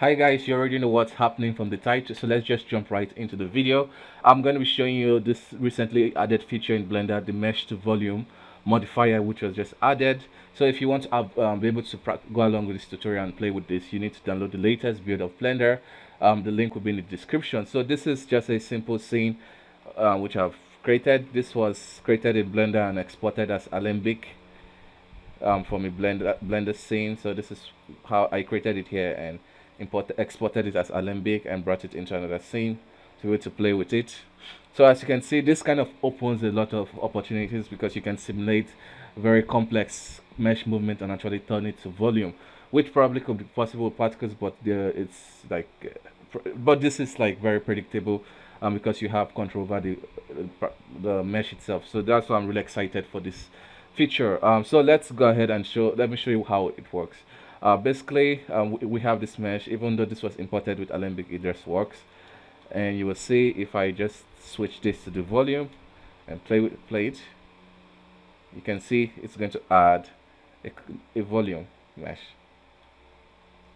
Hi guys, you already know what's happening from the title, so let's just jump right into the video. I'm going to be showing you this recently added feature in Blender, the mesh to volume modifier, which was just added. So if you want to be able to go along with this tutorial and play with this, you need to download the latest build of Blender. The link will be in the description. So this is just a simple scene which I've created. This was created in Blender and exported as Alembic from a blender scene. So this is how I created it here and exported it as Alembic and brought it into another scene to be able to play with it. So as you can see, this kind of opens a lot of opportunities because you can simulate very complex mesh movement and actually turn it to volume, which probably could be possible with particles, but it's like but this is like very predictable because you have control over the mesh itself. So that's why I'm really excited for this feature. So let's go ahead and let me show you how it works. Basically, we have this mesh. Even though this was imported with Alembic, it just works. And you will see if I just switch this to the volume and play it, you can see it's going to add a volume mesh.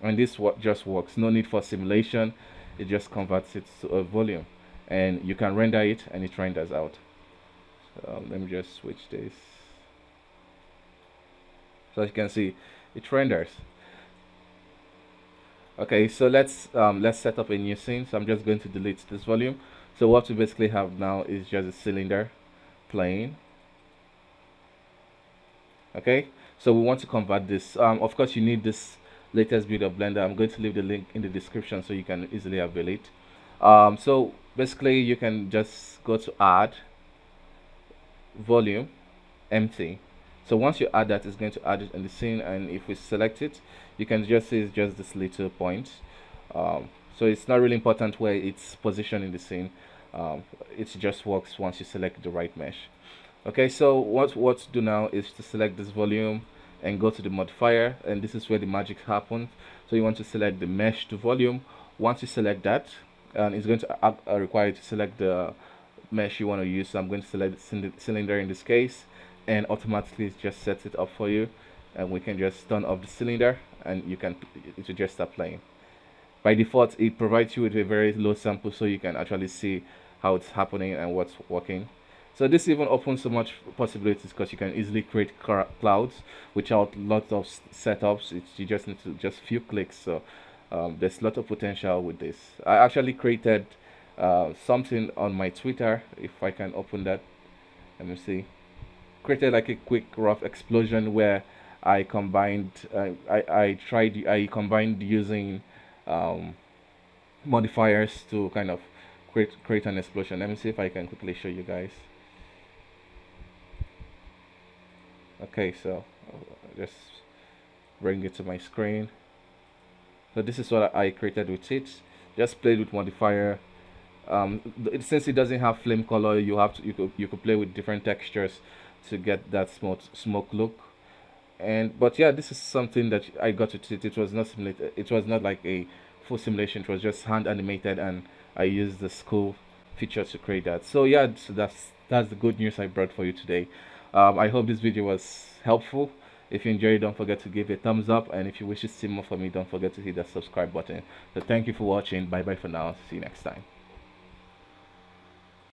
And this just works. No need for simulation. It just converts it to a volume, and you can render it, and it renders out. So let me just switch this. So as you can see, it renders. Okay, so let's set up a new scene. So I'm just going to delete this volume. So what we basically have now is just a cylinder playing. Okay, so we want to convert this. Of course, you need this latest build of Blender. I'm going to leave the link in the description so you can easily avail it. So basically, you can just go to add volume empty. So once you add that, it's going to add it in the scene, and if we select it, you can just see it's just this little point. So it's not really important where it's positioned in the scene. It just works once you select the right mesh. Okay, so what to do now is to select this volume and go to the modifier, and this is where the magic happens. So you want to select the mesh to volume. Once you select that, and it's going to require you to select the mesh you want to use. So I'm going to select the cylinder in this case, and automatically it just sets it up for you, and we can just turn off the cylinder and it will just start playing. By default, it provides you with a very low sample so you can actually see how it's happening and what's working. So this even opens so much possibilities because you can easily create clouds without lots of setups. You just need to just few clicks. So there's a lot of potential with this. I actually created something on my Twitter. If I can open that, let me see. Created like a quick rough explosion where I combined I combined using modifiers to kind of create an explosion. Let me see if I can quickly show you guys. Okay, so just bring it to my screen. So this is what I created with it. Just played with modifier. Since it doesn't have flame color, you could play with different textures to get that smoke look. But yeah, this is something that I got with it. It was not simulated. It was not like a full simulation. It was just hand animated, and I used the school feature to create that. So yeah, so that's the good news I brought for you today. I hope this video was helpful. If you enjoyed it, don't forget to give it a thumbs up, and if you wish to see more from me, don't forget to hit that subscribe button. So thank you for watching. Bye bye for now. See you next time.